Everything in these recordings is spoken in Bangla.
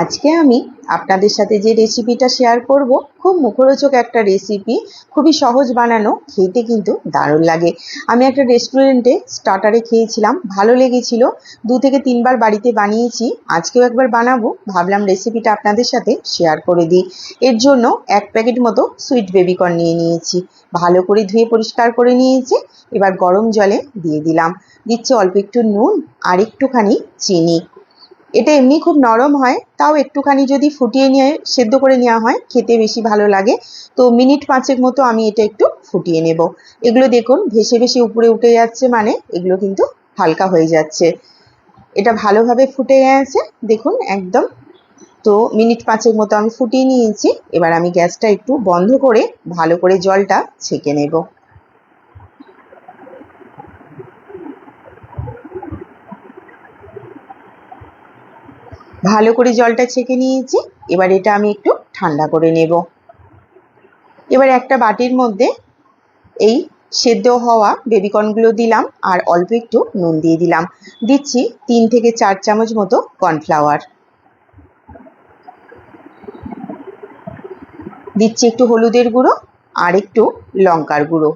আজকে আমি আপনাদের সাথে যে রেসিপিটা শেয়ার করব, খুব মুখরোচক একটা রেসিপি, খুবই সহজ বানানো, খেতে কিন্তু দারুণ লাগে। আমি একটা রেস্টুরেন্টে স্টার্টারে খেয়েছিলাম, ভালো লেগেছিল। 2 থেকে 3 বার বাড়িতে বানিয়েছি, আজকেও একবার বানাবো, ভাবলাম রেসিপিটা আপনাদের সাথে শেয়ার করে দিই। এর জন্য 1 প্যাকেট মতো সুইট বেবিকর্ন নিয়ে নিয়েছি, ভালো করে ধুয়ে পরিষ্কার করে নিয়েছি। এবার গরম জলে দিয়ে দিলাম, দিচ্ছি অল্প একটু নুন আর একটুখানি চিনি। এটা এমনি খুব নরম হয়, তাও একটুখানি যদি ফুটিয়ে নিয়ে সেদ্ধ করে নেওয়া হয় খেতে বেশি ভালো লাগে। তো মিনিট 5 মতো আমি এটা একটু ফুটিয়ে নেব। এগুলো দেখুন ভেসে ভেসে উপরে উঠে যাচ্ছে, মানে এগুলো কিন্তু হালকা হয়ে যাচ্ছে। এটা ভালোভাবে ফুটে গেছে দেখুন একদম। তো মিনিট 5 মতো আমি ফুটিয়ে নিয়েছি। এবার আমি গ্যাসটা একটু বন্ধ করে ভালো করে জলটা ছেঁকে নেব। ভালো করে জলটা ছেঁকে নিয়েছি, এবার এটা আমি একটু ঠান্ডা করে নেব। এবার একটা বাটির মধ্যে এই সেদ্ধ হওয়া বেবিকর্নগুলো দিলাম আর অল্প একটু নুন দিয়ে দিলাম। দিচ্ছি 3 থেকে 4 চামচ মতো কর্নফ্লাওয়ার। দিচ্ছি একটু হলুদের গুঁড়ো আর একটু লঙ্কার গুঁড়ো।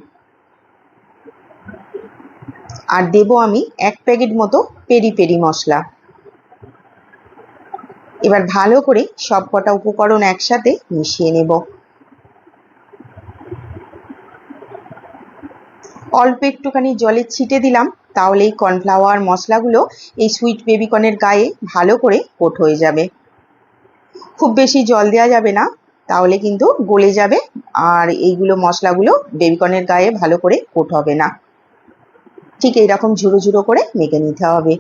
আর দেবো আমি 1 প্যাকেট মতো পেরি পেরি মশলা। এবার ভালো করে সব কটা উপকরণ একসাথে মিশিয়ে নেব। অল্প একটুখানি জলের ছিটে দিলাম, তাহলে এই কর্নফ্লাওয়ার মশলাগুলো এই সুইট বেবিকর্নের গায়ে ভালো করে কোট হয়ে যাবে। খুব বেশি জল দেওয়া যাবে না, তাহলে কিন্তু গলে যাবে আর এইগুলো মশলাগুলো বেবিকর্নের গায়ে ভালো করে কোট হবে না। ঠিক এইরকম ঝুড়ো ঝুড়ো করে মেখে নিতে হবে।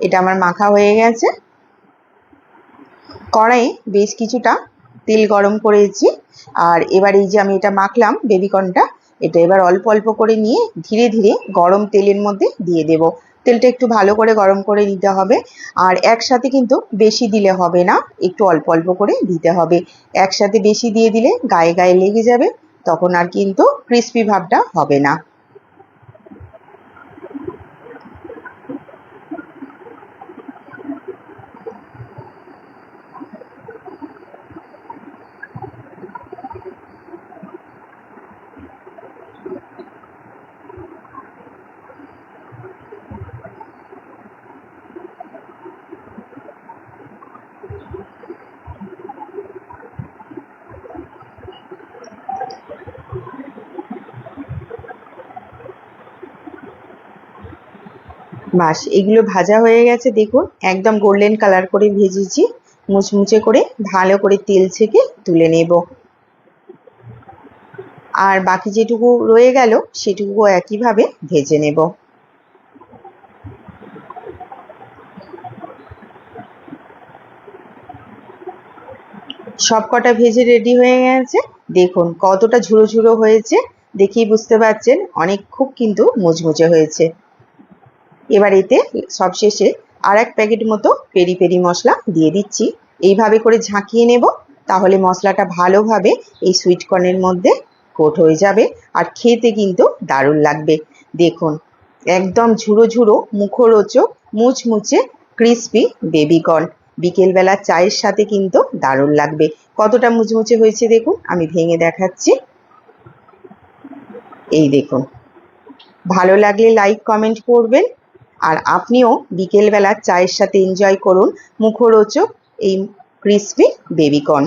এটা আমার মাখা হয়ে গেছে। কড়াইয়ে বেশ কিছুটা তেল গরম করেছি, আর এবার এই যে আমি এটা মাখলাম বেবিকর্নটা, এটা এবার অল্প অল্প করে নিয়ে ধীরে ধীরে গরম তেলের মধ্যে দিয়ে দেব। তেলটা একটু ভালো করে গরম করে নিতে হবে, আর একসাথে কিন্তু বেশি দিলে হবে না, একটু অল্প অল্প করে দিতে হবে। একসাথে বেশি দিয়ে দিলে গায়ে গায়ে লেগে যাবে, তখন আর কিন্তু ক্রিস্পি ভাবটা হবে না। বাস, এগুলো ভাজা হয়ে গেছে দেখুন, একদম গোল্ডেন কালার করে ভেজেছি, মুচমুচে করে ভালো করে তেল ছেঁকে তুলে নেব। আর বাকি যেটুকু রয়ে গেল সেটুকুও একইভাবে ভেজে নেব। সব কটা ভেজে রেডি হয়ে গেছে, দেখুন কতটা ঝুড়ো ঝুড়ো হয়েছে, দেখেই বুঝতে পারছেন অনেক খুব কিন্তু মুচমুচে হয়েছে। এবার এতে সবশেষে আর 1 প্যাকেট মতো পেরি পেরি মশলা দিয়ে দিচ্ছি। এইভাবে করে ঝাঁকিয়ে নেব, তাহলে মশলাটা ভালোভাবে এই সুইট কর্নের মধ্যে কোট হয়ে যাবে আর খেতে কিন্তু দারুণ লাগবে। দেখুন একদম ঝুড়ো ঝুড়ো মুখরোচক মুচমুচে ক্রিস্পি বেবিকর্ন, বিকেলবেলা চায়ের সাথে কিন্তু দারুণ লাগবে। কতটা মুচমুচে হয়েছে দেখুন, আমি ভেঙে দেখাচ্ছি। এই দেখুন, ভালো লাগলে লাইক কমেন্ট করবেন, আর আপনিও বিকেলবেলা চায়ের সাথে এনজয় করুন মুখরোচক এই ক্রিস্পি বেবিকর্ন।